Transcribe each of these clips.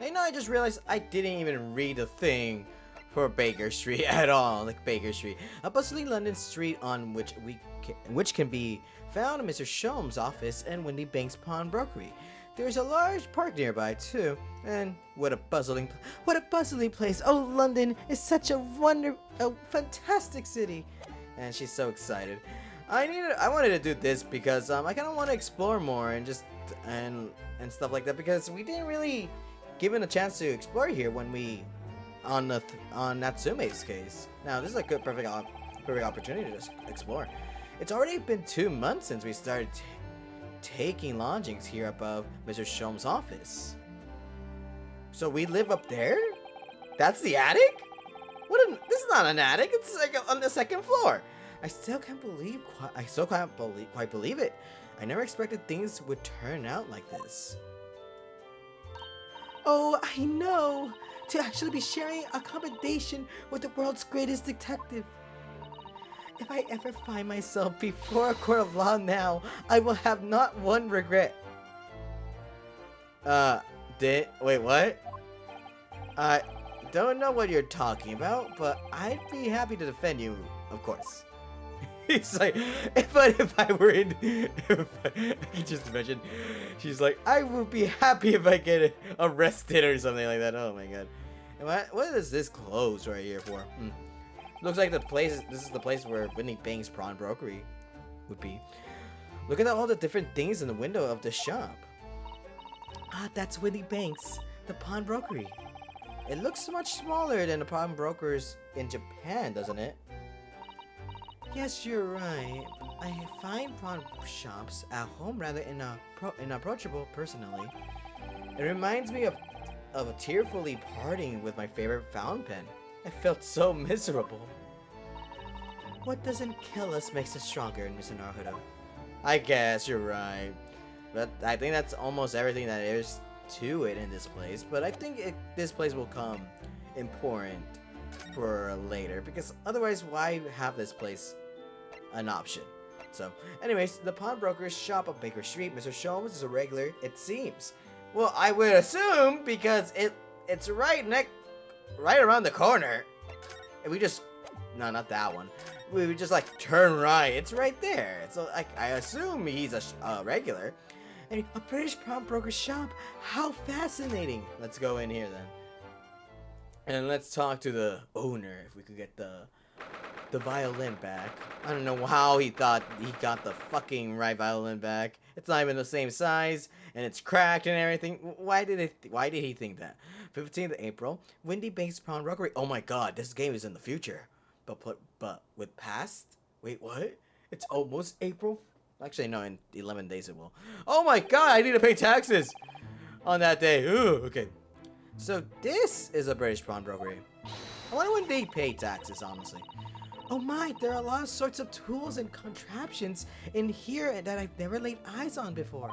I know, I just realized I didn't even read the thing for Baker Street at all. Like Baker Street, a bustling London street on which can be found in Mr. Sholmes' office and Windy Bank's pawnbrokery. There's a large park nearby too, and what a bustling place! Oh, London is such a fantastic city, and she's so excited. I wanted to do this because I kind of want to explore more and just and and stuff like that because we didn't really given a chance to explore here when we on Natsume's case. Now this is a perfect opportunity to just explore. It's already been 2 months since we started taking lodgings here above Mr. Shom's office. So we live up there? That's the attic? This is not an attic. It's like on the second floor. I still can't quite believe it. I never expected things would turn out like this. Oh, I know! To actually be sharing accommodation with the world's greatest detective. If I ever find myself before a court of law now, I will have not one regret. Wait, what? I don't know what you're talking about, but I'd be happy to defend you, of course. He's like, if I were in, if I can just imagine, she's like, I would be happy if I get arrested or something like that. Oh my god. And what is this clothes right here for? Looks like this is the place where Whitney Bank's pawnbrokery would be. Look at all the different things in the window of the shop. Ah, that's Whitney Bank's, the pawnbrokery. It looks much smaller than the pawnbrokers in Japan, doesn't it? Yes, you're right. I find pawn shops at home rather inapproachable personally. It reminds me of tearfully parting with my favorite fountain pen. I felt so miserable. What doesn't kill us makes us stronger, Mr. Naruto. I guess you're right. But I think that's almost everything that there is to it in this place. But I think this place will come important for later. Because otherwise, why have this place an option? So, anyways, the pawnbroker's shop on Baker Street, Mr. Sholmes is a regular, it seems. Well, I would assume because it's right around the corner. If we just no, not that one. We would just like turn right. It's right there. So like I assume he's a regular. And a British pawnbroker shop. How fascinating! Let's go in here then. And let's talk to the owner if we could get the violin back. I don't know how he thought he got the fucking right violin back. It's not even the same size, and it's cracked and everything. Why did he think that? 15th of April, Windy Bank's pawnbrokery. Oh my god, this game is in the future. But with past? Wait, what? It's almost April? Actually, no, in 11 days it will. Oh my god, I need to pay taxes on that day. Ooh, okay. So this is a British pawnbrokery. I wonder when they pay taxes, honestly. Oh my, there are a lot of sorts of tools and contraptions in here that I've never laid eyes on before.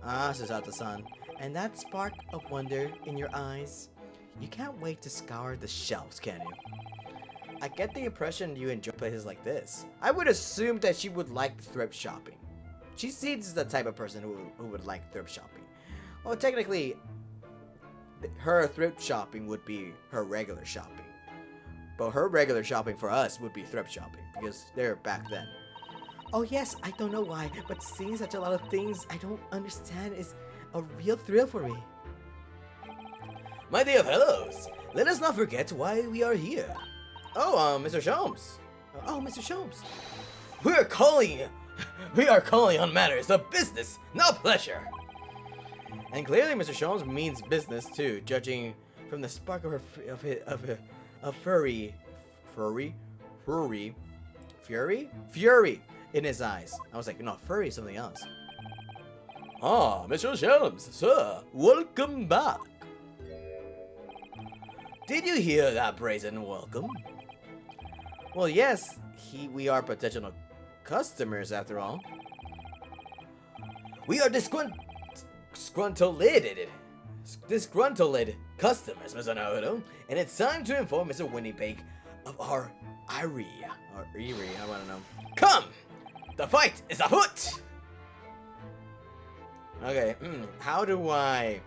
Ah, says Alta-san, and that spark of wonder in your eyes. You can't wait to scour the shelves, can you? I get the impression you enjoy places like this. I would assume that she would like thrift shopping. She seems the type of person who would like thrift shopping. Well, technically, her thrift shopping would be her regular shopping. But her regular shopping for us would be thrift shopping, because they're back then. Oh yes, I don't know why, but seeing such a lot of things I don't understand is a real thrill for me. My dear fellows, let us not forget why we are here. Oh, Mr. Sholmes. Oh, Mr. Sholmes. We are calling on matters of business, not pleasure. And clearly Mr. Sholmes means business too, judging from the spark of fury in his eyes. I was like, no, furry is something else. Ah, Mr. Sholmes, sir, welcome back. Did you hear that brazen welcome? Well, yes, we are potential customers after all. We are disgruntled customers, Mr. Naruto, and it's time to inform Mr. Winnipeg of our Irie, I wanna know. Come! The fight is afoot! Okay, how do I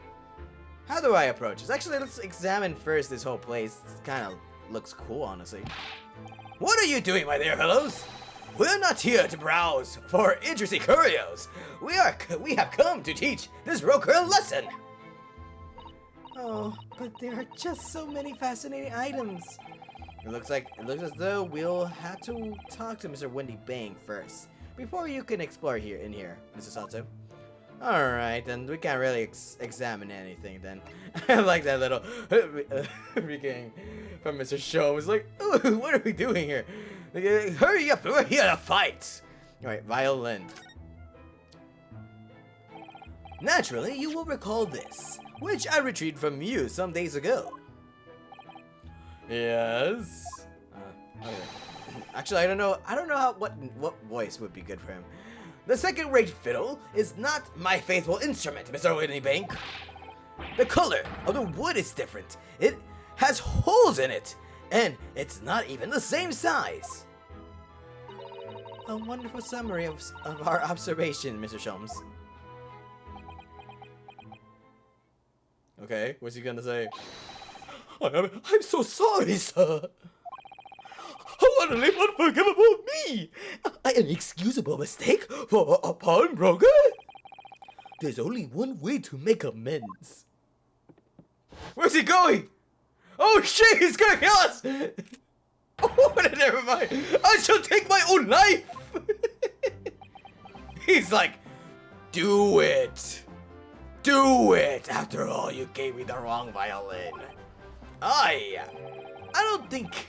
How do I approach this? Actually, let's examine first this whole place. It kind of looks cool, honestly. What are you doing, my dear fellows? We're not here to browse for interesting curios. We have come to teach this broker a lesson. Oh, but there are just so many fascinating items. It looks as though we'll have to talk to Mr. Wendy Bank first before you can explore here, Mrs. Sato. Alright, then we can't really examine anything then. I like that little freaking from Mr. Show. It's like, ooh, what are we doing here? Hurry up, we're here to fight! Alright, violin. Naturally, you will recall this, which I retrieved from you some days ago. Yes. Okay. Actually, I don't know what voice would be good for him. The second-rate fiddle is not my faithful instrument, Mr. Whitney Bank. The color of the wood is different. It has holes in it, and it's not even the same size. A wonderful summary of our observation, Mr. Sholmes. Okay, what's he gonna say? I'm so sorry, sir. Utterly unforgivable me! An inexcusable mistake for a pawnbroker? There's only one way to make amends. Where's he going? Oh shit, he's gonna kill us! Oh, never mind. I shall take my own life! He's like, do it! Do it! After all, you gave me the wrong violin. I don't think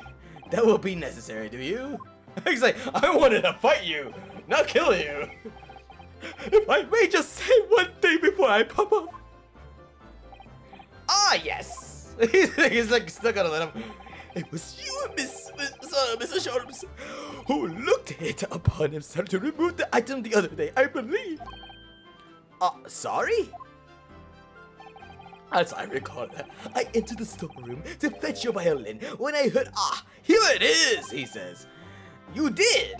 that will be necessary, do you? He's like, I wanted to fight you, not kill you. If I may just say one thing before I pop up. Ah, yes. He's like still gonna let him. It was you, Mr. Sholmes, who looked it upon himself to remove the item the other day, I believe. Sorry? As I recall, I entered the storeroom to fetch your violin when I heard, here it is, he says. You did.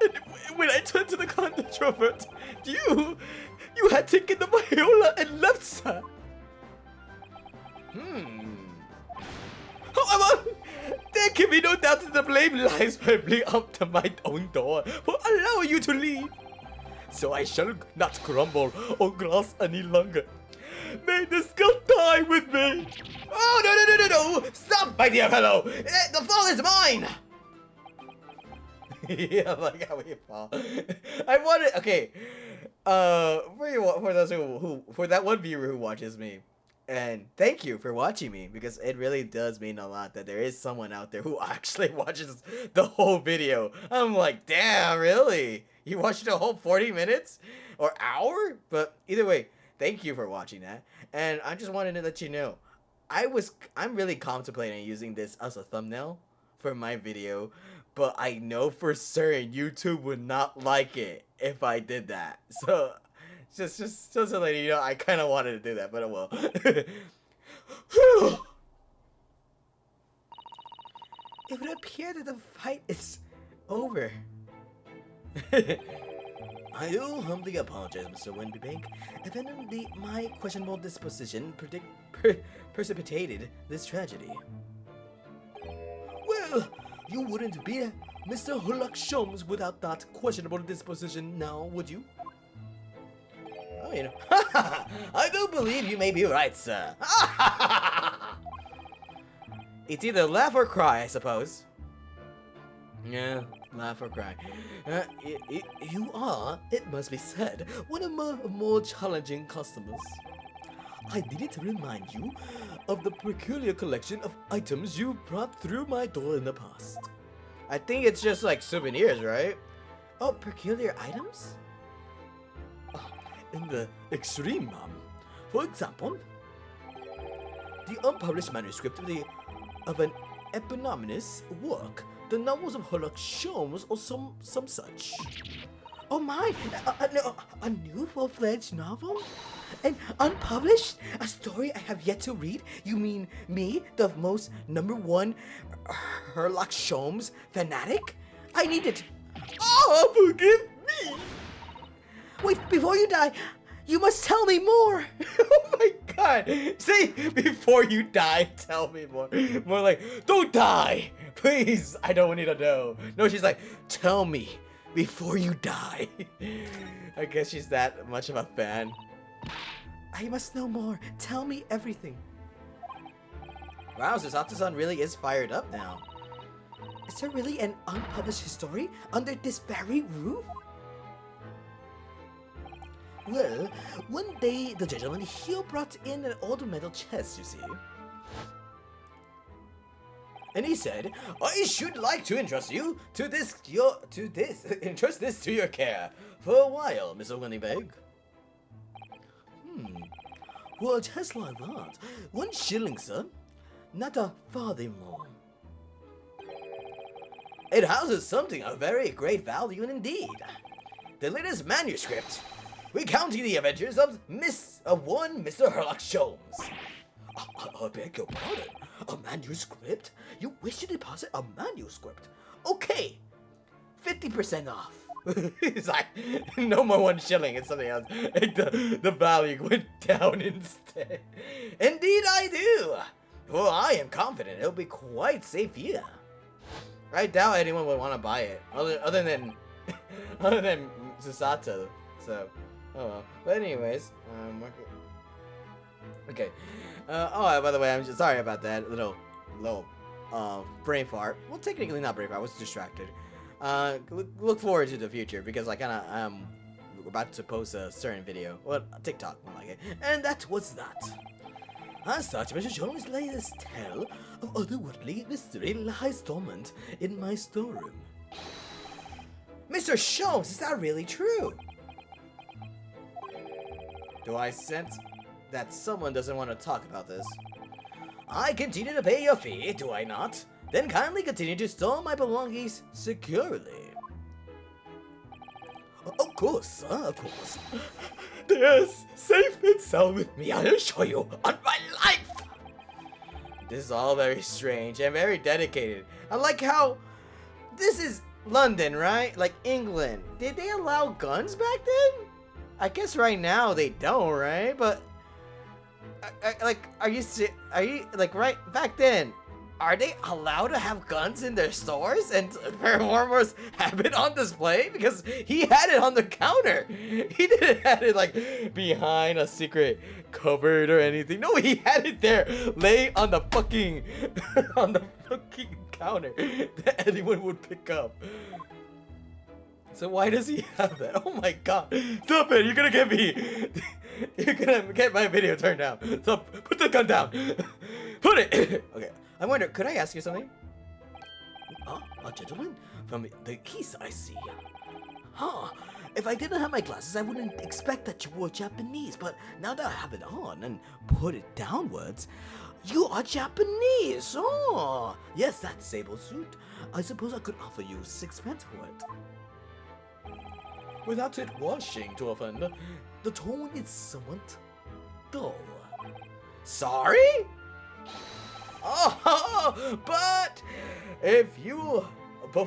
And when I turned to the controvert, you had taken the viola and left, sir. However, there can be no doubt that the blame lies firmly up to my own door for allowing you to leave. So I shall not grumble or gloss any longer. May the skull die with me! Oh, no! Stop, my dear fellow! The fall is mine! Yeah, like how we fall. I wanted, okay. For those for that one viewer who watches me, and thank you for watching me, because it really does mean a lot that there is someone out there who actually watches the whole video. I'm like, damn, really? You watched the whole 40 minutes? Or hour? But either way, thank you for watching that, and I just wanted to let you know, I'm really contemplating using this as a thumbnail for my video, but I know for certain YouTube would not like it if I did that. So, just to let you know, I kind of wanted to do that, but I will. It would appear that the fight is over. I do humbly apologize, Mr. Wendybank. Evidently, my questionable disposition precipitated this tragedy. Well, you wouldn't be Mr. Herlock Sholmes without that questionable disposition now, would you? Oh, you know. I do believe you may be right, sir. It's either laugh or cry, I suppose. Yeah, laugh or cry. You are, it must be said, one of my more challenging customers. I needed to remind you of the peculiar collection of items you brought through my door in the past. I think it's just like souvenirs, right? Oh, peculiar items? In the extreme, for example, the unpublished manuscript of an eponymous work, the novels of Herlock Sholmes, or some such. Oh my! A new full-fledged novel? And unpublished? A story I have yet to read? You mean me, the most #1 Herlock Sholmes fanatic? I need it. Oh, forgive me! Wait, before you die, You must tell me more! Oh my god! Say, before you die, tell me more. More like, don't die! Please, I don't need to know. No, she's like, tell me before you die. I guess she's that much of a fan. I must know more. Tell me everything. Wow, Susato-san really is fired up now. Is there really an unpublished story under this very roof? Well, one day the gentleman here brought in an old metal chest, you see. And he said, I should like to entrust you to this, entrust this to your care for a while, Mr. Winnibeg. Well, just like that. 1 shilling, sir. Not a farthing more. It houses something of very great value indeed. The latest manuscript, recounting the adventures of one Mr. Herlock Sholmes. I beg your pardon. A manuscript? You wish to deposit a manuscript? Okay. 50% off. He's like, no more 1 shilling, it's something else. The value went down instead. Indeed I do. Well, I am confident it'll be quite safe here. I doubt anyone would want to buy it, other than Susato. So, oh well. But anyways, okay. Oh, by the way, I'm just sorry about that little brain fart. Well, technically not brain fart. I was distracted. Look forward to the future because I kind of about to post a certain video, well, TikTok, more like it, and that was that. As such, Mr. Jones' latest tale of otherworldly mystery lies dormant in my storeroom. Mr. Sholmes, is that really true? Do I sense that someone doesn't want to talk about this? I continue to pay your fee, do I not? Then kindly continue to store my belongings securely. Of course, sir, of course. Yes, safe and sound with me, I'll show you on my life! This is all very strange and very dedicated. I like how this is London, right? Like England. Did they allow guns back then? I guess right now they don't, right? But are you like right back then? Are they allowed to have guns in their stores and performers have it on display? Because he had it on the counter. He didn't have it like behind a secret cupboard or anything. No, he had it there, lay on the fucking counter that anyone would pick up. So why does he have that? Oh my god. Stop it, you're gonna get me. You're gonna get my video turned down. So put the gun down. Put it. Okay. I wonder, could I ask you something? A gentleman from the East, I see. Huh. If I didn't have my glasses, I wouldn't expect that you were Japanese, but now that I have it on and put it downwards, you are Japanese. Oh, yes, that sable suit. I suppose I could offer you 6 pence for it. Without it washing to offend, the tone is somewhat dull. Sorry? Oh, but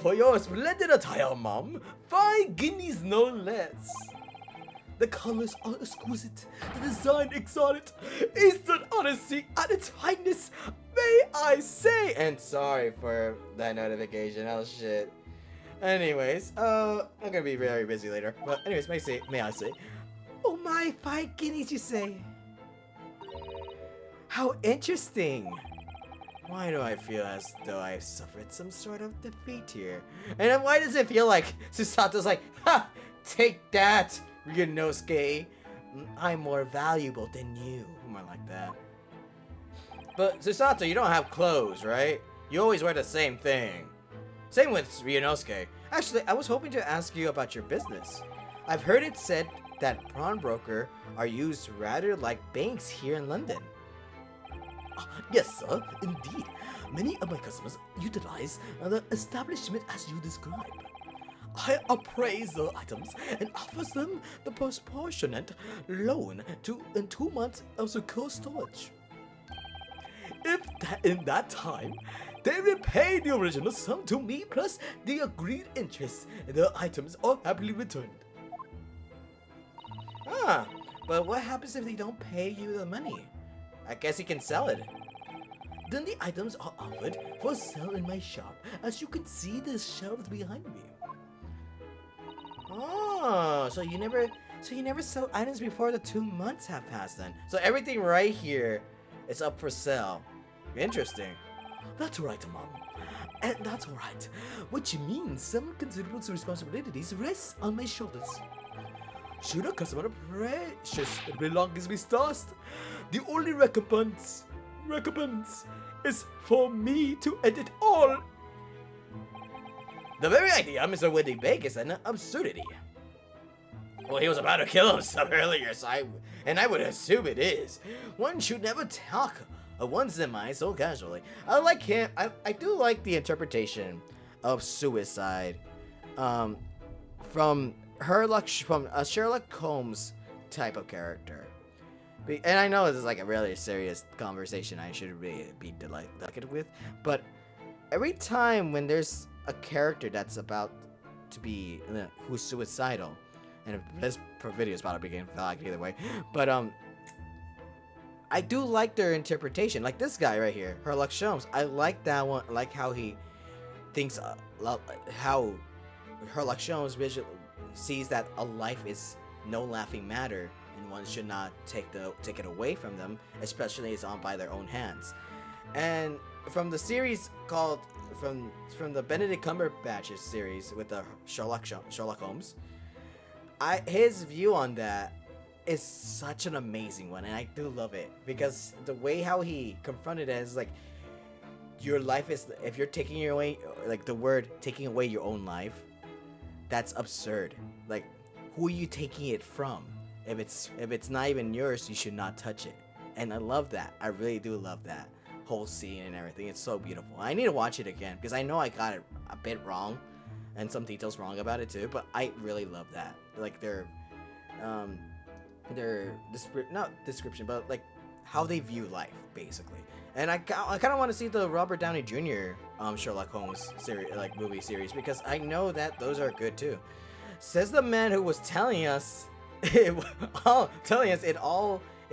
for your splendid attire, Mum, 5 guineas no less. The colors are exquisite, the design exotic, Eastern honesty at its finest, may I say. And sorry for that notification, oh shit. Anyways, I'm gonna be very busy later. But anyways, may I say, oh my, 5 guineas you say? How interesting. Why do I feel as though I suffered some sort of defeat here? And then why does it feel like Susato's like, ha! Take that, Ryunosuke! I'm more valuable than you. More like that. But Susato, you don't have clothes, right? You always wear the same thing. Same with Ryunosuke. Actually, I was hoping to ask you about your business. I've heard it said that pawnbroker are used rather like banks here in London. Yes, sir, indeed. Many of my customers utilize the establishment as you describe. I appraise the items and offers them the proportionate loan in 2 months of secure storage. If in that time, they repay the original sum to me plus the agreed interest, the items are happily returned. Ah, But what happens if they don't pay you the money? I guess you can sell it. Then the items are offered for sale in my shop. As you can see, the shelves behind me. Oh, so you never sell items before the 2 months have passed then. So everything right here is up for sale. Interesting. That's right, Mom. And that's alright. Which means some considerable responsibilities rest on my shoulders. Should a customer precious belongings be lost, the only recompense is for me to end it all. The very idea of Mr. Wendy Bake is an absurdity. Well, he was about to kill himself earlier, so I would assume it is. One should never talk of one's demise so casually. I like him. I do like the interpretation of suicide, from Herlock, from a Sherlock Holmes type of character. And I know this is like a really serious conversation I should really be delicate with, but every time when there's a character that's about to be who's suicidal, and this video is about to begin vlog either way, but I do like their interpretation. Like this guy right here, Herlock Holmes. I like that one. I like how he thinks, how Herlock Holmes sees that a life is no laughing matter, and one should not take it away from them, especially it's on by their own hands. And from the series called from the Benedict Cumberbatch's series with the Sherlock Holmes, his view on that is such an amazing one, and I do love it because the way how he confronted it is like, your life is, if you're taking your away, like the word taking away your own life, that's absurd. Like, who are you taking it from? If it's not even yours, you should not touch it. And I love that. I really do love that whole scene and everything. It's so beautiful. I need to watch it again because I know I got it a bit wrong and some details wrong about it too, but I really love that. Like their not description, but like how they view life basically. And I kind of want to see the Robert Downey Jr. Sherlock Holmes series, like movie series, because I know that those are good too. Says the man who was telling us it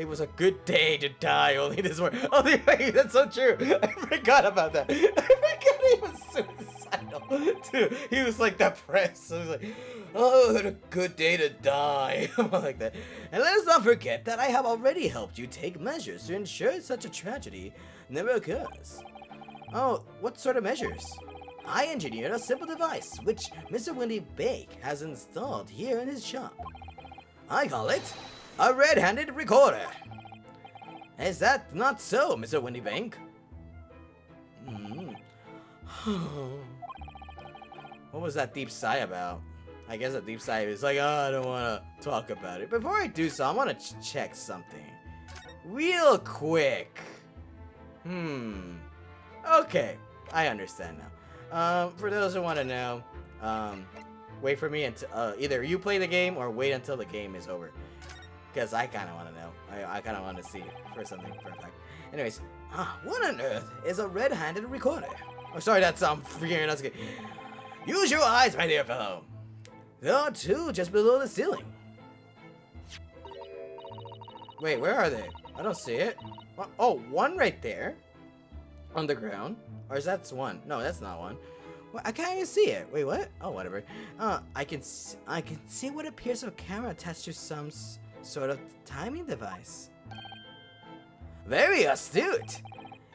was a good day to die. Only this one. Oh, that's so true. I forgot about that. I forgot he was suicidal too. He was like depressed. So he was like, oh, what a good day to die. Like that. And let us not forget that I have already helped you take measures to ensure such a tragedy never occurs. Oh, what sort of measures? I engineered a simple device which Mr. Wendy Bake has installed here in his shop. I call it a red-handed recorder. Is that not so, Mr. Wendy Bank? What was that deep sigh about? I guess a deep sigh is like, oh, I don't want to talk about it. Before I do so, I want to check something. Real quick. Okay, I understand now. For those who want to know, wait for me until either you play the game or wait until the game is over. Because I kind of want to know. I kind of want to see it for something for a fact. Anyways, what on earth is a red-handed recorder? Oh, sorry, that's freaking that's good. Use your eyes, my dear fellow. There are two just below the ceiling. Wait, where are they? I don't see it. Oh, one right there. On the ground. Or is that one? No, that's not one. Well, I can't even see it. Wait, what? Oh, whatever. I can see what appears to a camera attached to some sort of timing device. Very astute.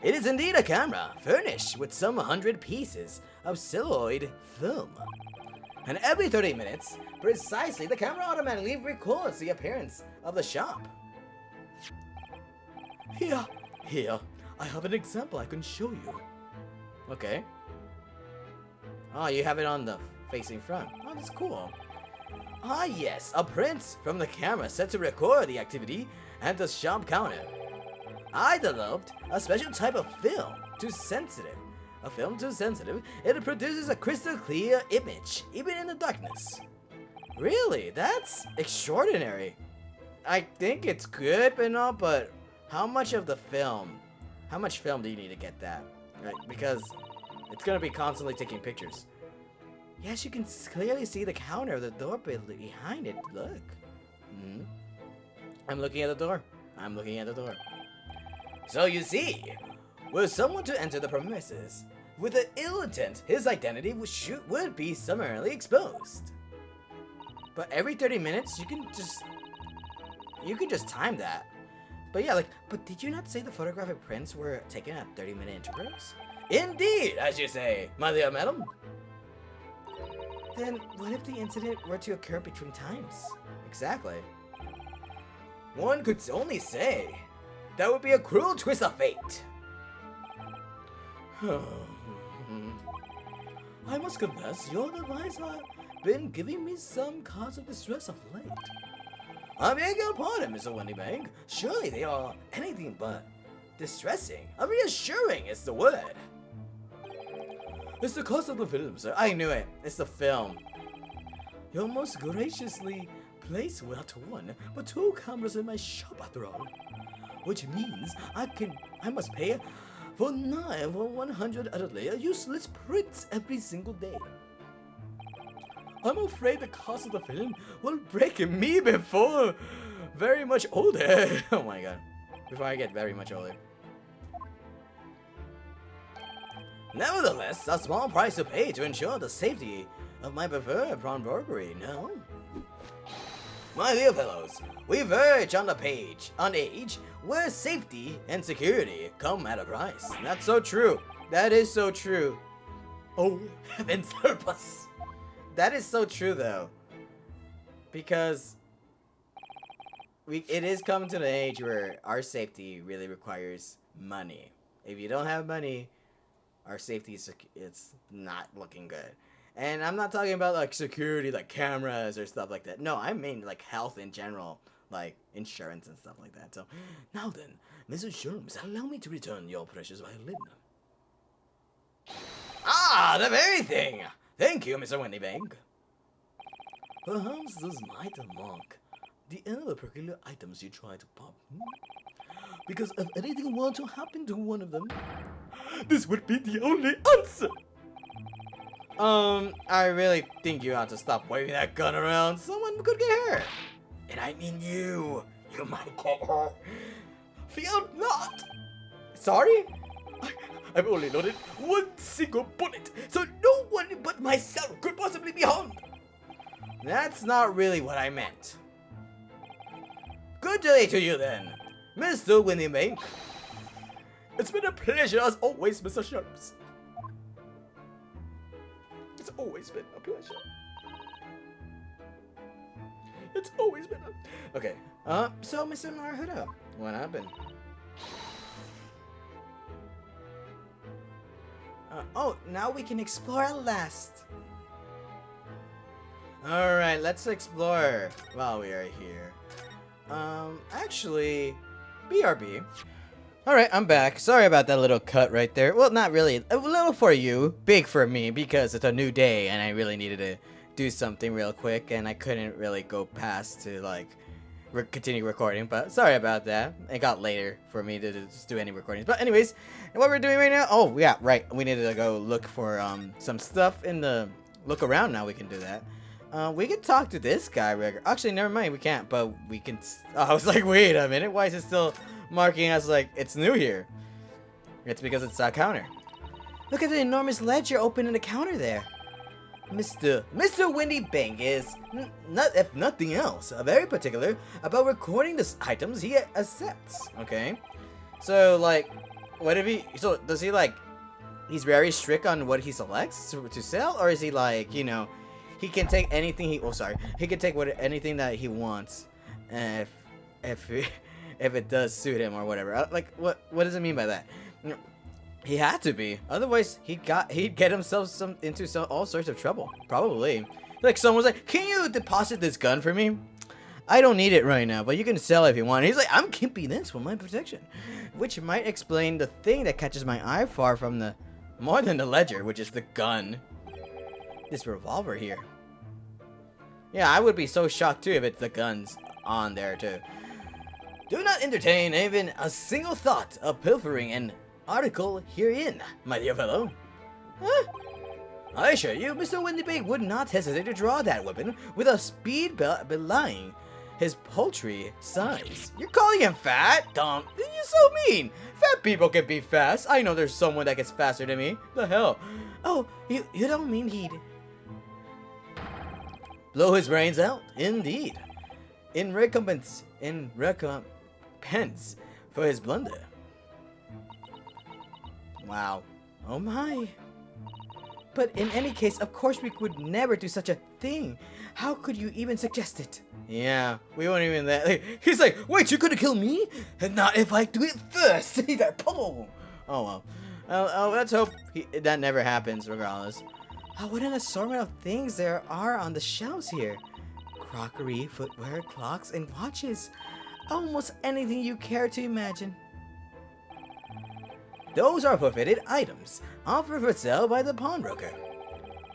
It is indeed a camera, furnished with some 100 pieces of celluloid film. And every 30 minutes, precisely, the camera automatically records the appearance of the shop. Here, I have an example I can show you. Okay. Oh, you have it on the facing front. Oh, that's cool. Ah, yes, a print from the camera set to record the activity and the shop counter. I developed a special type of film too sensitive. A film too sensitive, it produces a crystal clear image, even in the darkness. Really? That's extraordinary. I think it's good, but how much film do you need to get that? Right? Because it's gonna be constantly taking pictures. Yes, you can clearly see the counter of the door behind it. Look. I'm looking at the door. I'm looking at the door. So you see, were someone to enter the premises with an ill intent, his identity would be summarily exposed. But every 30 minutes, you can just time that. But yeah, but did you not say the photographic prints were taken at 30-minute intervals? Indeed, as you say, my dear madam. Then what if the incident were to occur between times? Exactly. One could only say that would be a cruel twist of fate. I must confess, your advice has been giving me some cause of distress of late. I beg your pardon, Mr. Wendybank. Surely they are anything but distressing. Reassuring is the word. It's the cost of the film, sir. I knew it. It's the film. You most graciously placed not one, but 2 cameras in my shop after all. Which means I must pay for 100 utterly useless prints every single day. I'm afraid the cost of the film will break me before very much older. Oh my god. Before I get very much older. Nevertheless, a small price to pay to ensure the safety of my preferred brokery, no? My dear fellows, we verge on an age where safety and security come at a price. That's so true. That is so true. Oh, heavens help us. That is so true though. Because it is coming to an age where our safety really requires money. If you don't have money, our safety it's not looking good. And I'm not talking about like security, like cameras or stuff like that. No, I mean like health in general, like insurance and stuff like that. So now then, Mrs. Sherms, allow me to return your precious violin. Ah, the very thing! Thank you, Mr. Wendybank. Perhaps this might mark the end of the peculiar items you try to pop. Because if anything were to happen to one of them, this would be the only answer. I really think you ought to stop waving that gun around. Someone could get hurt. And I mean you. You might get hurt. Fear not. Sorry? I've only loaded 1 single bullet, so no one but myself could possibly be harmed. That's not really what I meant. Good day to you then, Mr. Wendybank. It's been a pleasure as always, Mr. Sharps. It's always been a pleasure. It's always been a... Okay, so Mr. Naruto, what happened? Oh, now we can explore at last. Alright, let's explore while we are here. Actually, BRB. Alright, I'm back. Sorry about that little cut right there. Well, not really. A little for you, big for me, because it's a new day and I really needed to do something real quick and I couldn't really go past to, like, continue recording, but sorry about that. It got later for me to just do any recordings. But anyways, what we're doing right now, oh yeah, right, we needed to go look for some stuff in the look around. Now we can do that. We can talk to this guy. Actually, never mind, we can't, but we can. I was like, wait a minute, why is it still marking us like it's new here? It's because it's a counter. Look at the enormous ledger open in the counter there. Mr. Wendybank is, if nothing else, very particular about recording the items he accepts. Okay, so like, what if he? So does he like? He's very strict on what he selects to sell, or is he like, you know, he can take anything he? Oh, sorry, he can take anything that he wants, if it does suit him or whatever. Like, what does it mean by that? He had to be, otherwise he'd get himself into all sorts of trouble. Probably, like someone's like, "Can you deposit this gun for me? I don't need it right now, but you can sell it if you want." And he's like, "I'm keeping this for my protection," which might explain the thing that catches my eye far from the more than the ledger, which is the gun. This revolver here. Yeah, I would be so shocked too if it's the guns on there too. Do not entertain even a single thought of pilfering an article herein, my dear fellow. Huh? I assure you, Mr. Wendybank would not hesitate to draw that weapon with a speed belying his paltry size. You're calling him fat? Dumb. You're so mean. Fat people can be fast. I know there's someone that gets faster than me. The hell? Oh, you don't mean he'd blow his brains out? Indeed. In recompense for his blunder. Wow. Oh my. But in any case, of course we would never do such a thing. How could you even suggest it? Yeah, we won't even let. Like, he's like, wait, you're gonna kill me? And not if I do it first. He's like, pull. Oh well. Let's hope that never happens, regardless. Oh, what an assortment of things there are on the shelves here. Crockery, footwear, clocks, and watches. Almost anything you care to imagine. Those are forfeited items, offered for sale by the pawnbroker.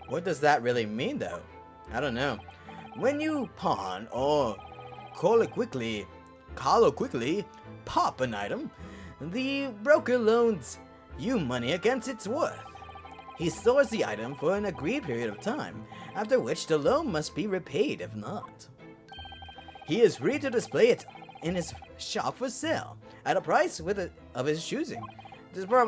What does that really mean, though? I don't know. When you pawn or colloquially pop an item, the broker loans you money against its worth. He stores the item for an agreed period of time, after which the loan must be repaid if not. He is free to display it in his shop for sale, at a price of his choosing.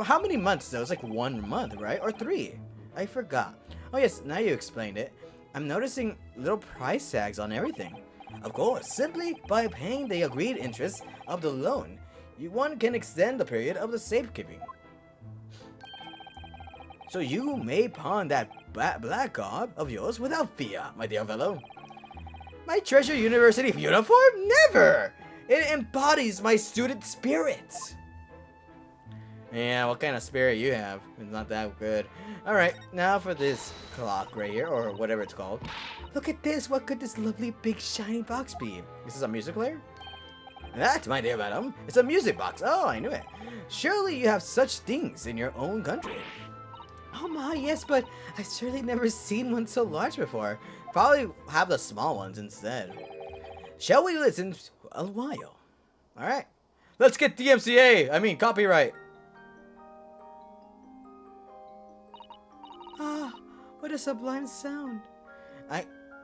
How many months though? It's like 1 month, right? Or 3? I forgot. Oh yes, now you explained it. I'm noticing little price tags on everything. Of course, simply by paying the agreed interest of the loan, one can extend the period of the safekeeping. So you may pawn that blackguard of yours without fear, my dear fellow. My treasure university uniform? Never! It embodies my student spirit. Yeah, what kind of spirit you have? It's not that good. Alright, now for this clock right here, or whatever it's called. Look at this, what could this lovely big shiny box be? This is a music player? That, my dear madam, is a music box. Oh, I knew it. Surely you have such things in your own country. Oh my, yes, but I've certainly never seen one so large before. Probably have the small ones instead. Shall we listen a while? Alright, let's get DMCA, I mean copyright. Ah, what a sublime sound.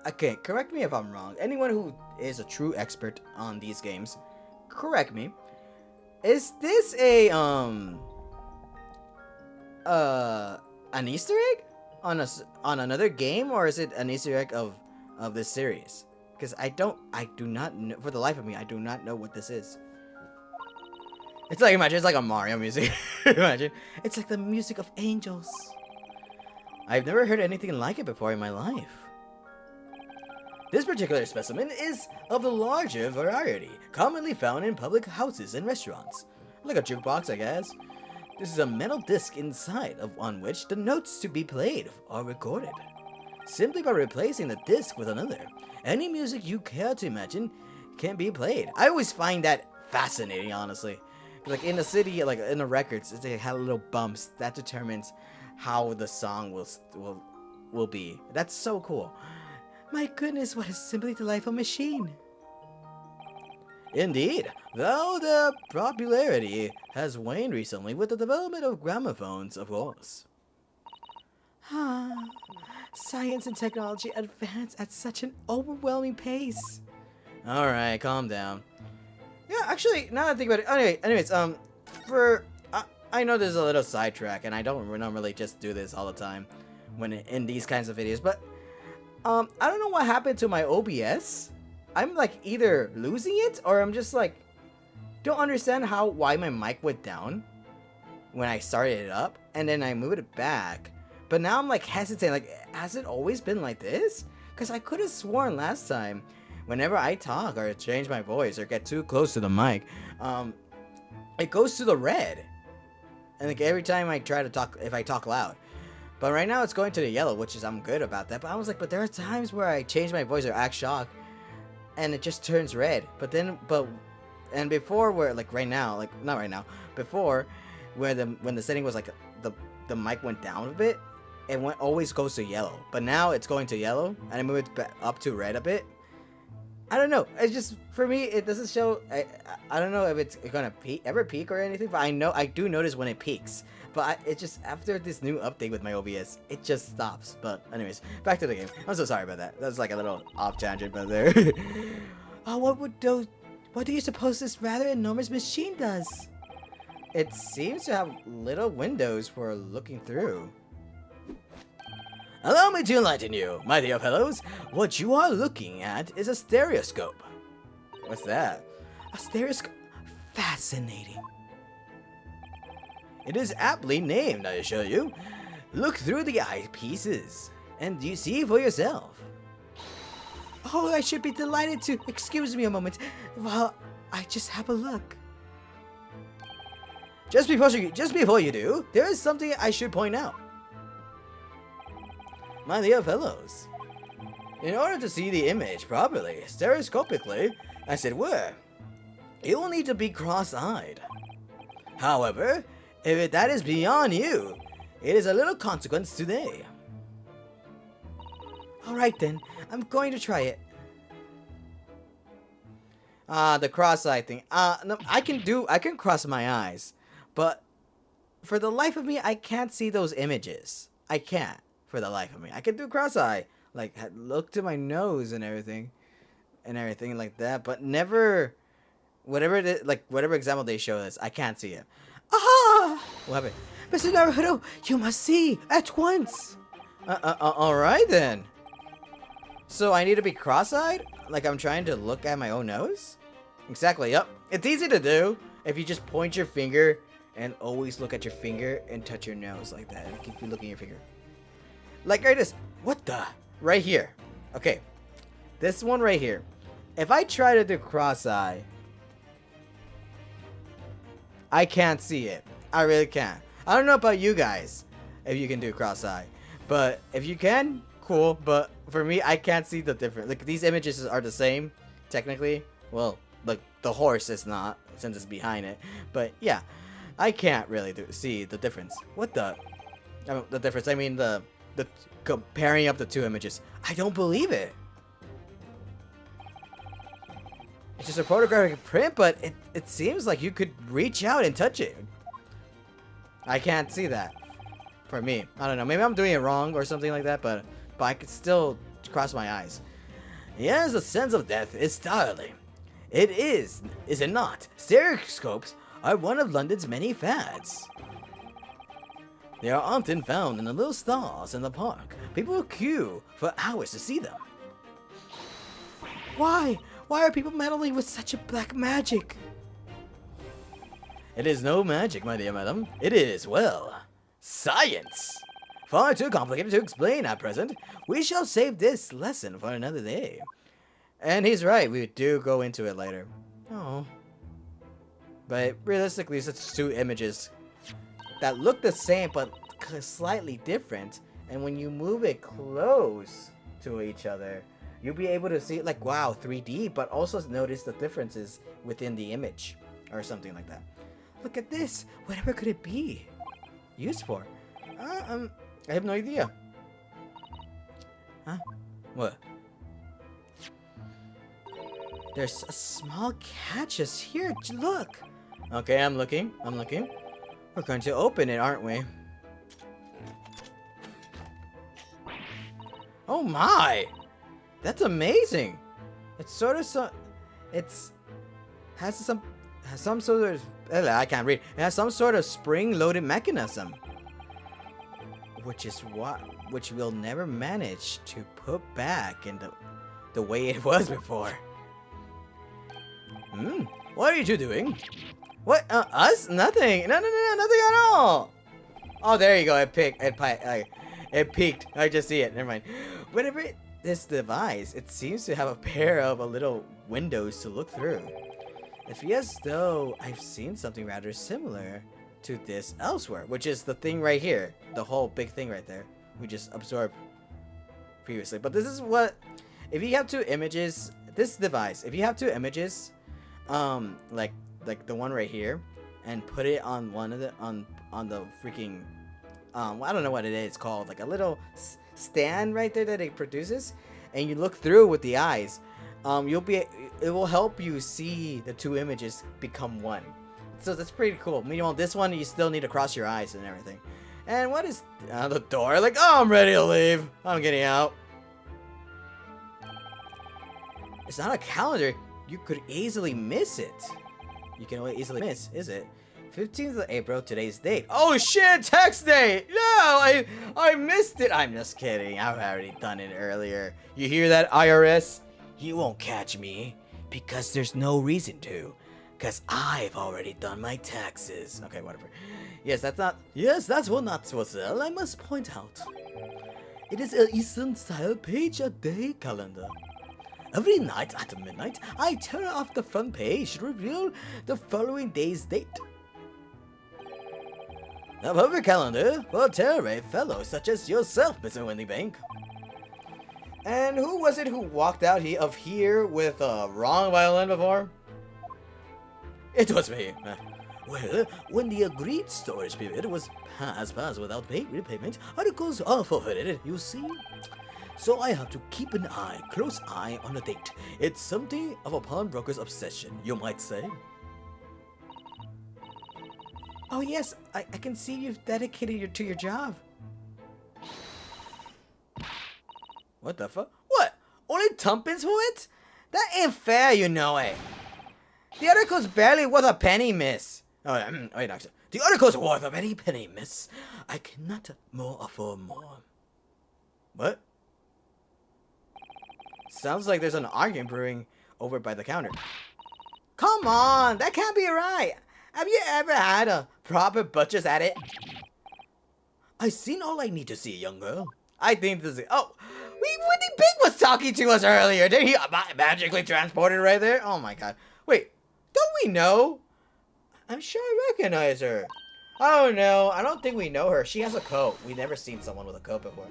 Okay, correct me if I'm wrong. Anyone who is a true expert on these games, correct me. Is this an Easter egg on another game, or is it an Easter egg of this series? Because I do not know, for the life of me, I do not know what this is. It's like, imagine, it's like a Mario music. Imagine, it's like the music of angels. I've never heard anything like it before in my life. This particular specimen is of the larger variety, commonly found in public houses and restaurants. Like a jukebox, I guess. This is a metal disc inside on which the notes to be played are recorded. Simply by replacing the disc with another, any music you care to imagine can be played. I always find that fascinating, honestly. Like in the city, like in the records, they have little bumps that determines how the song will be. That's so cool. My goodness, what a simply delightful machine. Indeed, though their popularity has waned recently with the development of gramophones, of course. Ah, science and technology advance at such an overwhelming pace. Alright, calm down. Yeah, actually, now that I think about it, anyways, I know there's a little sidetrack, and I don't normally just do this all the time when in these kinds of videos, but I don't know what happened to my OBS. I'm like either losing it or I'm just like don't understand why my mic went down when I started it up and then I moved it back. But now I'm like hesitating, like has it always been like this? Because I could have sworn last time whenever I talk or change my voice or get too close to the mic, it goes to the red. And like every time I try to talk, if I talk loud. But right now it's going to the yellow, which is, I'm good about that. But I was like, but there are times where I change my voice or act shocked and it just turns red. And before where like right now, like not right now, before where when the setting was like the mic went down a bit, it always goes to yellow. But now it's going to yellow and I move it back up to red a bit. I don't know. It's just, for me, it doesn't show. I don't know if it's gonna ever peak or anything, but I do notice when it peaks. But it just, after this new update with my OBS, it just stops. But anyways, back to the game. I'm so sorry about that. That was like a little off tangent, but there. Oh, what do you suppose this rather enormous machine does? It seems to have little windows for looking through. Allow me to enlighten you, my dear fellows. What you are looking at is a stereoscope. What's that? A stereoscope? Fascinating. It is aptly named, I assure you. Look through the eyepieces, and you see for yourself. Oh, I should be delighted to. Excuse me a moment. Well, I just have a look. Just before you do, there is something I should point out. My dear fellows, in order to see the image properly, stereoscopically, as it were, you will need to be cross-eyed. However, if that is beyond you, it is a little consequence today. Alright then, I'm going to try it. The cross-eye thing. No, I can cross my eyes, but for the life of me, I can't see those images. I can't, for the life of me. I can do cross-eye, like look to my nose and everything like that, but never, whatever it is, like whatever example they show us, I can't see it. Ah! What happened? Mr. Naruto, you must see at once. Alright then. So I need to be cross-eyed? Like I'm trying to look at my own nose? Exactly, yep. It's easy to do if you just point your finger and always look at your finger and touch your nose like that and keep looking at your finger. Like right this. What the? Right here. Okay. This one right here. If I try to do cross-eye, I can't see it. I really can't. I don't know about you guys, if you can do cross-eye. But if you can, cool. But for me, I can't see the difference. Like, these images are the same, technically. Well, like, the horse is not, since it's behind it. But, yeah. I can't really see the difference. What the? The difference, I mean, the comparing up the two images. I don't believe it. It's just a photographic print, but it seems like you could reach out and touch it. I can't see that. For me. I don't know. Maybe I'm doing it wrong or something like that, but I could still cross my eyes. Yes, the sense of death is startling. It is it not? Stereoscopes are one of London's many fads. They are often found in the little stalls in the park. People will queue for hours to see them. Why? Why are people meddling with such a black magic? It is no magic, my dear madam. It is, well, science. Far too complicated to explain at present. We shall save this lesson for another day. And he's right, we do go into it later. Oh. But realistically, it's just two images that look the same but slightly different. And when you move it close to each other, you'll be able to see, like, wow, 3D, but also notice the differences within the image or something like that. Look at this. Whatever could it be used for? I have no idea. Huh? What? There's a small catch just here. Look. Okay, I'm looking. We're going to open it, aren't we? Oh my! That's amazing. It's sort of has some sort of I can't read. It has some sort of spring-loaded mechanism, which we'll never manage to put back in the way it was before. What are you two doing? What? Us? Nothing. No, nothing at all. Oh, there you go. It peaked. I just see it. Never mind. Whenever this device, it seems to have a pair of little windows to look through. It feels as though I've seen something rather similar to this elsewhere, which is the thing right here, the whole big thing right there. We just absorbed previously. But this is what, if you have two images, this device, if you have two images, like the one right here, and put it on one of the on the freaking I don't know what it is called, like a little stand right there that it produces, and you look through with the eyes, it will help you see the two images become one. So that's pretty cool. Meanwhile, this one you still need to cross your eyes and everything. And what is the door? Like, oh, I'm ready to leave. I'm getting out. It's not a calendar. You could easily miss it. You can easily miss, is it? 15th of April, today's date. Oh shit, tax day! No, I missed it. I'm just kidding. I've already done it earlier. You hear that, IRS? You won't catch me because there's no reason to. Because I've already done my taxes. Okay, whatever. Yes, that's what not to sell, I must point out. It is an Eastern style page-a-day calendar. Every night at midnight, I tear off the front page to reveal the following day's date. The perfect calendar for terror fellows such as yourself, Mr. Windybank. And who was it who walked out of here with a wrong violin before? It was me. Well, when the agreed storage period was passed without repayment, articles are forfeited, you see. So I have to keep an close eye on the date. It's something of a pawnbroker's obsession, you might say. Oh yes, I can see you've dedicated to your job. What the fuck? What? Only tumpence for it? That ain't fair, you know it. The article's barely worth a penny, miss. Oh, wait, actually. The article's worth a very penny, miss. I cannot afford more. What? Sounds like there's an argument brewing over by the counter. Come on, that can't be right. Have you ever had a proper butcher's at it? I've seen all I need to see, young girl. I think this is... Oh, Windy Pig was talking to us earlier. Did he magically transported right there? Oh my god. Wait, don't we know? I'm sure I recognize her. Oh no, I don't think we know her. She has a coat. We've never seen someone with a coat before.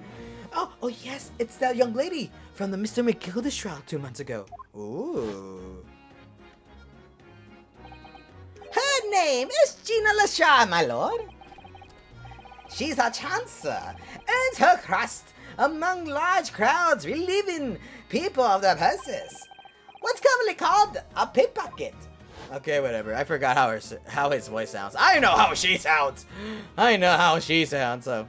Oh yes, it's that young lady from the Mr. McGilda's trial 2 months ago. Ooh. Her name is Gina Lashar, my lord. She's a chancer, earns her crust among large crowds relieving people of their purses. What's commonly called a pickpocket. Okay, whatever. I forgot how his voice sounds. I know how she sounds. I know how she sounds. So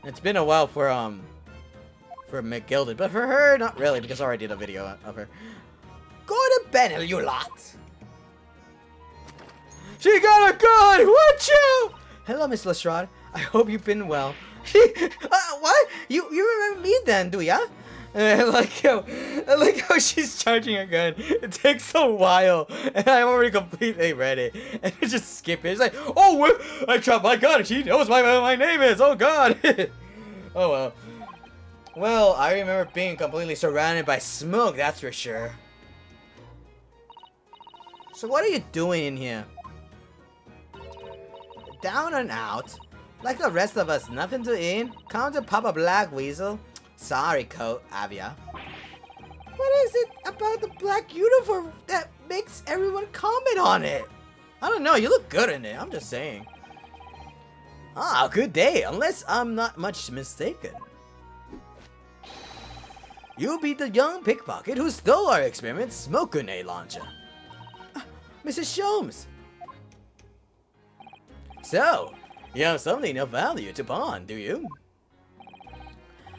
it's been a while for McGilded, but for her, not really, because I already did a video of her. Go to bed, you lot. She got a gun! Watch out! Hello, Miss Lestrade. I hope you've been well. What? You remember me then, do ya? I like how she's charging a gun. It takes a while, and I've already completely read it, and I just skip it. It's like, oh, I dropped my gun. She knows what my name is. Oh God. Oh well. Well, I remember being completely surrounded by smoke. That's for sure. So what are you doing in here? Down and out, like the rest of us. Nothing to eat. Come to Papa Black Weasel. Sorry, Coat Avia. What is it about the black uniform that makes everyone comment on it? I don't know, you look good in it, I'm just saying. Ah, good day, unless I'm not much mistaken. You be the young pickpocket who stole our experiment smoke grenade launcher. Mrs. Sholmes. So, you have something of value to pawn, do you?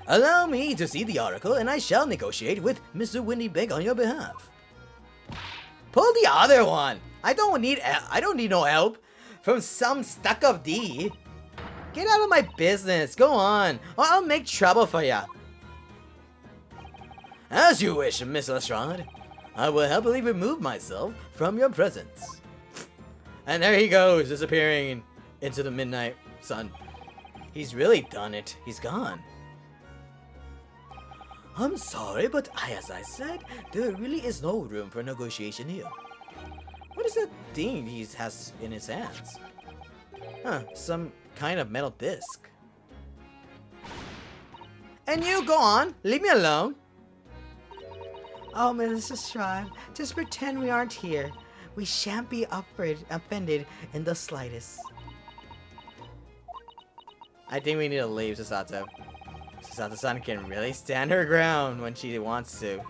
Allow me to see the article, and I shall negotiate with Mr. Windybank on your behalf. Pull the other one. I don't need no help from some stuck-up D. Get out of my business. Go on, or I'll make trouble for ya. As you wish, Miss Lestrade. I will happily remove myself from your presence. And there he goes, disappearing into the midnight sun. He's really done it. He's gone. I'm sorry, but as I said, there really is no room for negotiation here. What is that thing he has in his hands? Huh, some kind of metal disc. And you, go on, leave me alone. Oh, Mrs. Stride, just pretend we aren't here. We shan't be offended in the slightest. I think we need to leave Sasato. Sasato-san can really stand her ground when she wants to.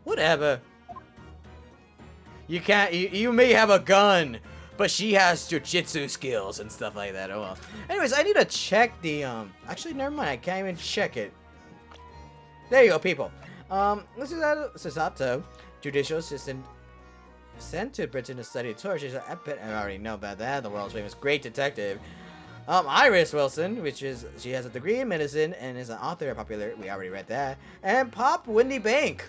Whatever. You can't. You may have a gun, but she has jujitsu skills and stuff like that. Oh well. Anyways, I need to check the Actually, never mind. I can't even check it. There you go, people. Mr. Susato, judicial assistant sent to Britain to study tortures. I already know about that. The world's famous great detective. Iris Wilson, she has a degree in medicine and is an author popular. We already read that. And Pop Windy Bank.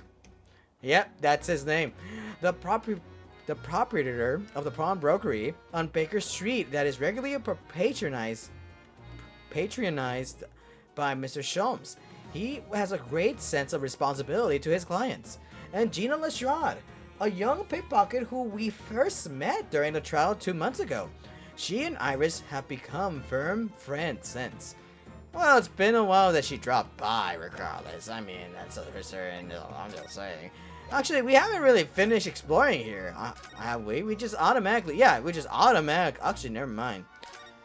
Yep, that's his name. The proprietor of the pawn brokery on Baker Street that is regularly patronized by Mr. Sholmes. He has a great sense of responsibility to his clients. And Gina Lestrade, a young pickpocket who we first met during the trial 2 months ago. She and Iris have become firm friends since. Well, it's been a while that she dropped by, regardless. I mean, that's for certain. I'm just saying. Actually, we haven't really finished exploring here, have we? We just automatically, actually, never mind.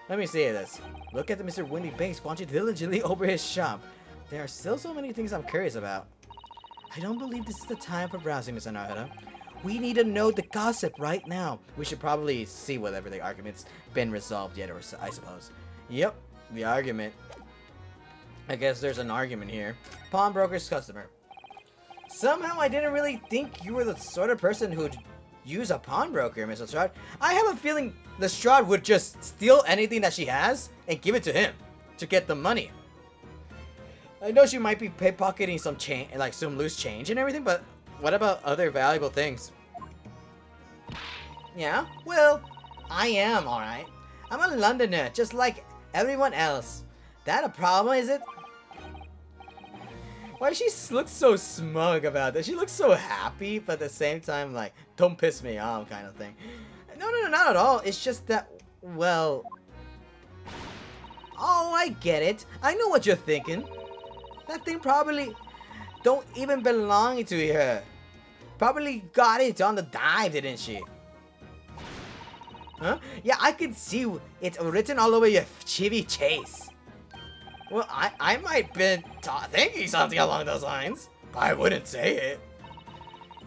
Let me see this. Look at the Mr. Windy Banks watching diligently over his shop. There are still so many things I'm curious about. I don't believe this is the time for browsing, Miss Anahara. We need to know the gossip right now. We should probably see whether the argument's been resolved yet, or I suppose. Yep, the argument. I guess there's an argument here. Pawnbroker's customer. Somehow I didn't really think you were the sort of person who'd use a pawnbroker, Miss Lestrade. I have a feeling Lestrade would just steal anything that she has and give it to him to get the money. I know she might be pickpocketing some change, like some loose change and everything, but what about other valuable things? Yeah, well, I am, alright. I'm a Londoner, just like everyone else. That a problem, is it? Why she looks so smug about that? She looks so happy, but at the same time, like, don't piss me off kind of thing. No, not at all. It's just that, well... Oh, I get it. I know what you're thinking. That thing probably don't even belong to her. Probably got it on the dive, didn't she? Huh? Yeah, I can see it written all over your Chevy Chase. Well, I might been thinking something along those lines. I wouldn't say it.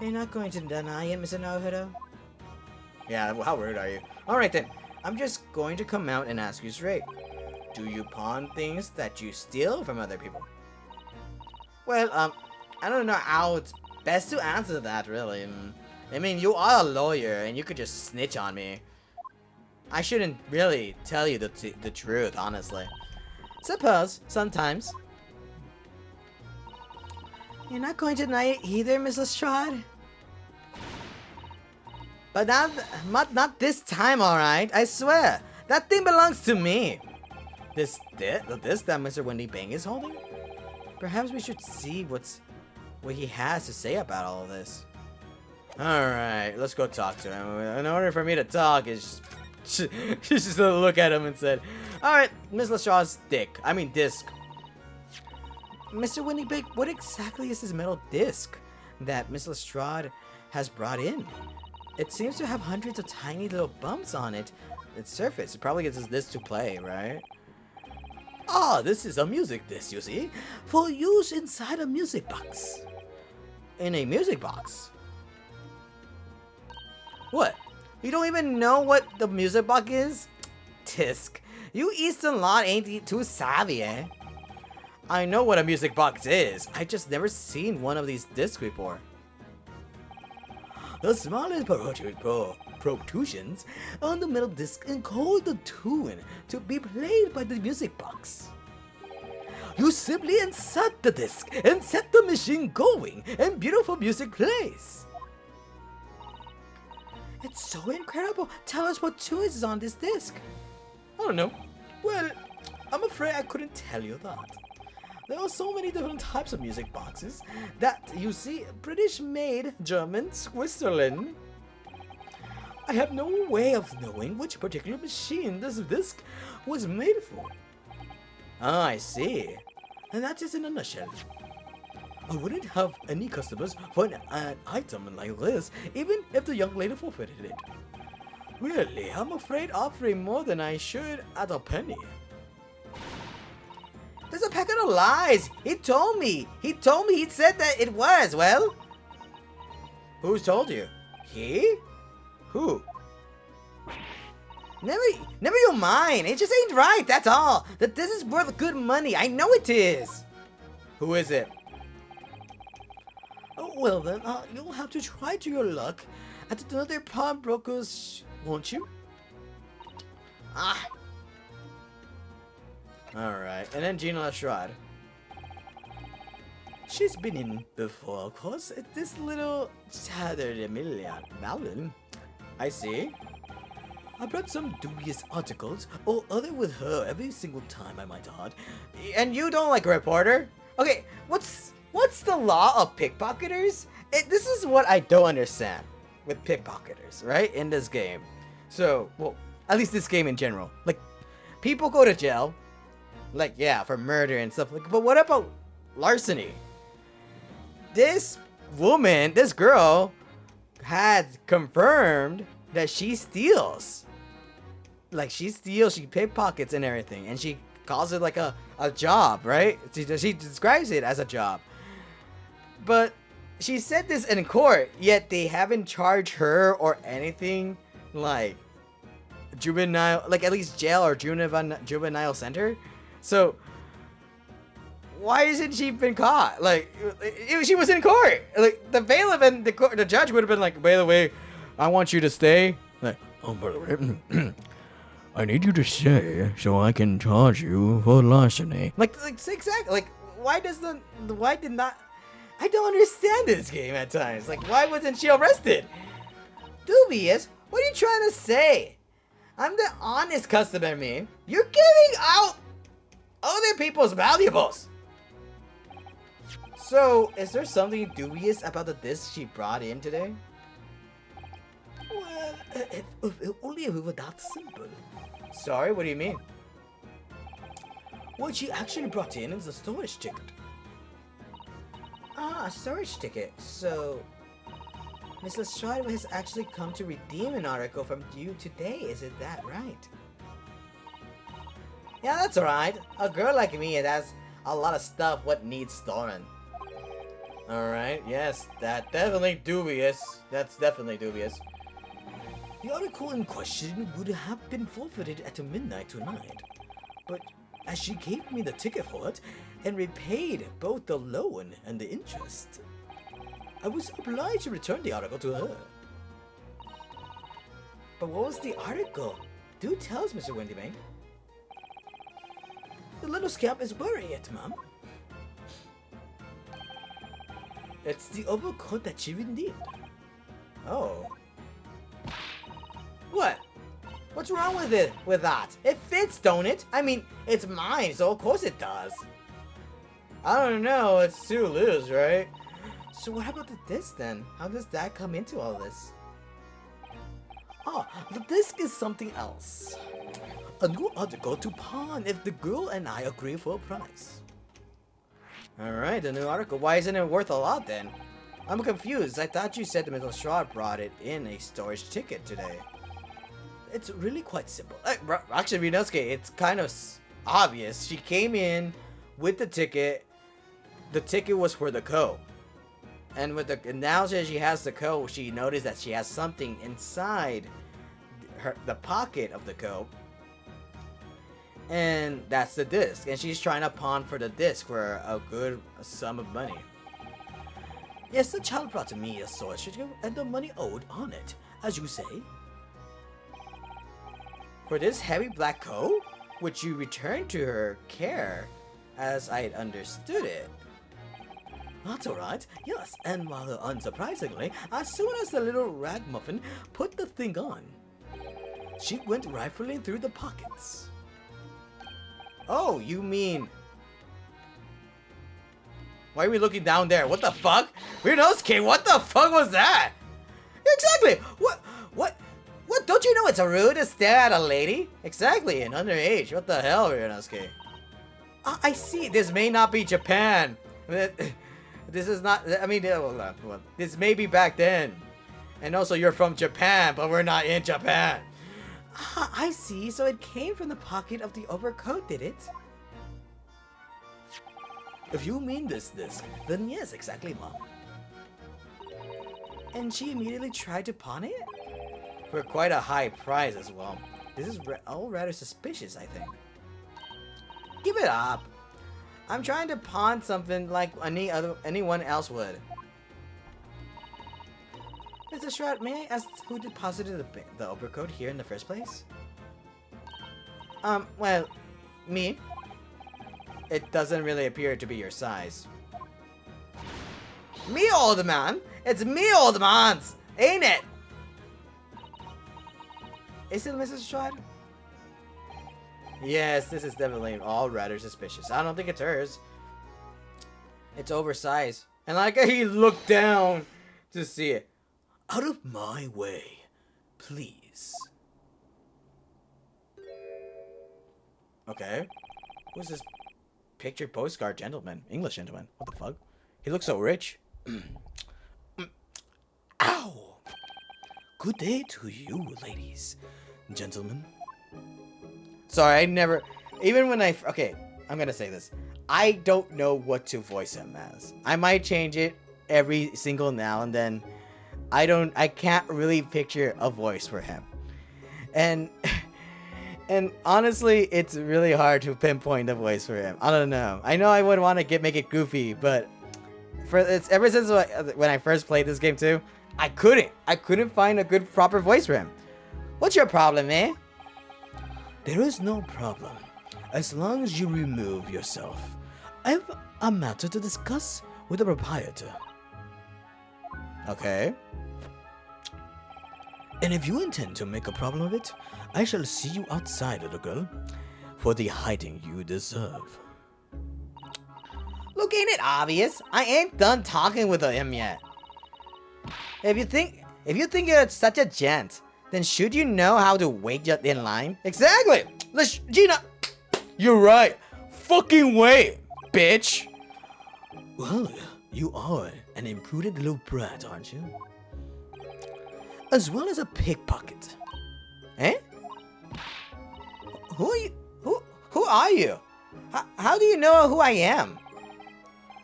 You're not going to deny it, Mr. Naruto? Yeah, well, how rude are you? Alright then, I'm just going to come out and ask you straight. Do you pawn things that you steal from other people? Well, I don't know how it's best to answer that, really. I mean, you are a lawyer, and you could just snitch on me. I shouldn't really tell you the truth, honestly. Suppose, sometimes. You're not going to deny it either, Miss Lestrade? But not this time, alright? I swear. That thing belongs to me. This that Mr. Windy Bang is holding? Perhaps we should see what he has to say about all of this. Alright, let's go talk to him. In order for me to talk, is just look at him and said, alright, Miss Lestrade's disc. Mr. Windy Bang, what exactly is this metal disc that Miss Lestrade has brought in? It seems to have hundreds of tiny little bumps on its surface. It probably gets this to play, right? Ah, this is a music disc, you see, for use inside a music box. In a music box? What? You don't even know what the music box is? Disc. You Eastern lot ain't too savvy, eh? I know what a music box is. I just never seen one of these discs before. The smallest protrusions on the metal disc encode the tune to be played by the music box. You simply insert the disc and set the machine going, and beautiful music plays. It's so incredible. Tell us what tune is on this disc. I don't know. Well, I'm afraid I couldn't tell you that. There are so many different types of music boxes that you see British made, German, Switzerland. I have no way of knowing which particular machine this disc was made for. Ah, I see. And that is in a nutshell. I wouldn't have any customers for an item like this, even if the young lady forfeited it. Really, I'm afraid offering more than I should at a penny. There's a packet of lies. He told me. He said that it was. Well, who's told you? He? Who? Never you mind. It just ain't right. That's all. That this is worth good money. I know it is. Who is it? Oh, well then, you'll have to try to your luck at another pawnbroker's, won't you? Ah. Alright, and then Gina Lestrade. She's been in before, of course. It's this little Malin. I see. I brought some dubious articles or other with her every single time, I might add. And you don't like a reporter? Okay, what's the law of pickpocketers? This is what I don't understand with pickpocketers, right? In this game. So, well, at least this game in general. Like, people go to jail. Like, yeah, for murder and stuff. Like, but what about larceny? This woman, this girl, had confirmed that she steals. Like, she steals, she pickpockets and everything. And she calls it like a job, right? She describes it as a job. But she said this in court, yet they haven't charged her or anything like juvenile, like at least jail or juvenile center. So why hasn't she been caught? Like, she was in court. Like, the bailiff and the judge would have been like, by the way, I want you to stay. Like, oh, by the way, I need you to stay so I can charge you for larceny. Like exactly. Like, why did not? I don't understand this game at times. Like, why wasn't she arrested? Dubious? What are you trying to say? I'm the honest customer, man. You're giving out other people's valuables. So, is there something dubious about the disc she brought in today? Well, if only if it were that simple. Sorry, what do you mean? What she actually brought in is a storage ticket. Ah, a storage ticket. So, Miss Lestrade has actually come to redeem an article from you today, is it that right? Yeah, that's alright. A girl like me has a lot of stuff what needs stolen. Alright, yes, that's definitely dubious. That's definitely dubious. The article in question would have been forfeited at midnight tonight. But as she gave me the ticket for it, and repaid both the loan and the interest, I was obliged to return the article to her. But what was the article? Do tell us, Mr. Windybank. The little scamp is wearing it, Mom. It's the overcoat that she redeemed. Oh. What? What's wrong with it, with that? It fits, don't it? I mean, it's mine, so of course it does. I don't know, it's too loose, right? So what about the disc then? How does that come into all this? Ah, the disc is something else. A new article to pawn if the girl and I agree for a price. Alright, the new article. Why isn't it worth a lot then? I'm confused. I thought you said the Miss Lestrade brought it in a storage ticket today. It's really quite simple. Actually, Ryunosuke, it's kind of obvious. She came in with the ticket. The ticket was for the code. And with the now that she has the code, she noticed that she has something inside the pocket of the code. And that's the disc. And she's trying to pawn for the disc for a good sum of money. Yes, the child brought to me a storage ticket and the money owed on it, as you say. For this heavy black coat, which you returned to her care, as I had understood it. That's alright, yes, and rather unsurprisingly, as soon as the little ragamuffin put the thing on, she went rifling through the pockets. Oh, you mean... Why are we looking down there? What the fuck? Ryunosuke, what the fuck was that? Exactly! What? Don't you know it's rude to stare at a lady? Exactly, an underage. What the hell, Ryunosuke? I see, this may not be Japan. This is not, I mean, well, this may be back then. And also, you're from Japan, but we're not in Japan. Ah, I see, so it came from the pocket of the overcoat, did it? If you mean this disc, then yes, exactly, Mom. And she immediately tried to pawn it? For quite a high price as well. This is all rather suspicious, I think. Give it up. I'm trying to pawn something like anyone else would. Mr. Shroud, may I ask who deposited the overcoat here in the first place? Well, me. It doesn't really appear to be your size. Me, old man! It's me, old man! Ain't it? Is it Mrs. Shroud? Yes, this is definitely all rather suspicious. I don't think it's hers. It's oversized. And like he looked down to see it. Out of my way, please. Okay. Who's this pictured postcard gentleman? English gentleman. What the fuck? He looks so rich. Ow! Good day to you, ladies and gentlemen. Sorry, I never... Even when I... Okay, I'm gonna say this. I don't know what to voice him as. I might change it every single now and then. I can't really picture a voice for him. And honestly, it's really hard to pinpoint a voice for him. I don't know. I know I would want to make it goofy, but it's ever since when I first played this game too, I couldn't find a good proper voice for him. What's your problem, eh? There is no problem, as long as you remove yourself. I have a matter to discuss with the proprietor. Okay. And if you intend to make a problem of it, I shall see you outside, little girl, for the hiding you deserve. Look, ain't it obvious? I ain't done talking with him yet. If you think you're such a gent, then should you know how to wait in line? Exactly! Gina! You're right! Fucking wait, bitch! Well, you are an imprudent little brat, aren't you? As well as a pickpocket. Eh? Who are you? Who are you? How do you know who I am?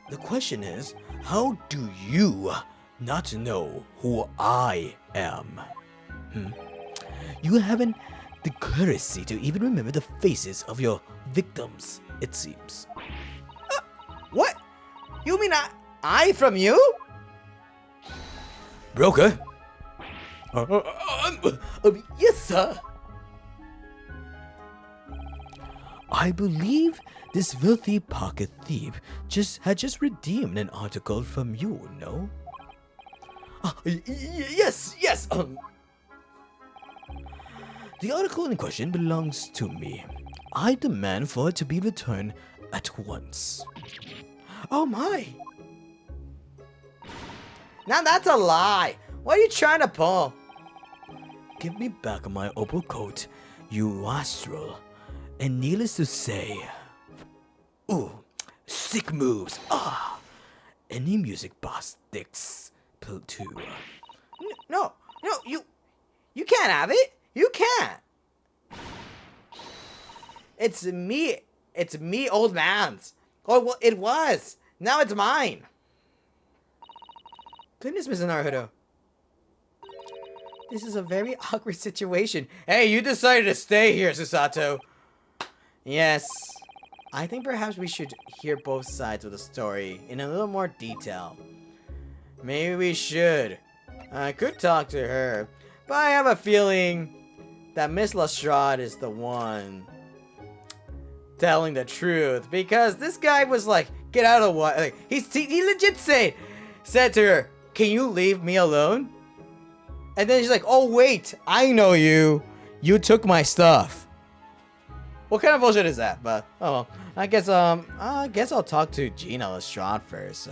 The question is, how do you not know who I am? You haven't the courtesy to even remember the faces of your victims, it seems. What? You mean I from you? Broker? Yes, sir. I believe this filthy pocket thief had just redeemed an article from you, no? Yes. The article in question belongs to me. I demand for it to be returned at once. Oh my! Now that's a lie! What are you trying to pull? Give me back my opal coat, you wastrel. And needless to say... Ooh, sick moves! Any music box sticks too. No, you can't have it! You can't! It's me, old man's. Oh, well, it was. Now it's mine. Goodness, Mr. Naruto. This is a very awkward situation. Hey, you decided to stay here, Susato. Yes. I think perhaps we should hear both sides of the story in a little more detail. Maybe we should. I could talk to her, but I have a feeling that Miss Lestrade is the one telling the truth, because this guy was like, get out of what? Like, he legit said to her, can you leave me alone? And then she's like, oh wait, I know you. You took my stuff. What kind of bullshit is that? But oh well, I guess I'll talk to Gina Lestrade first.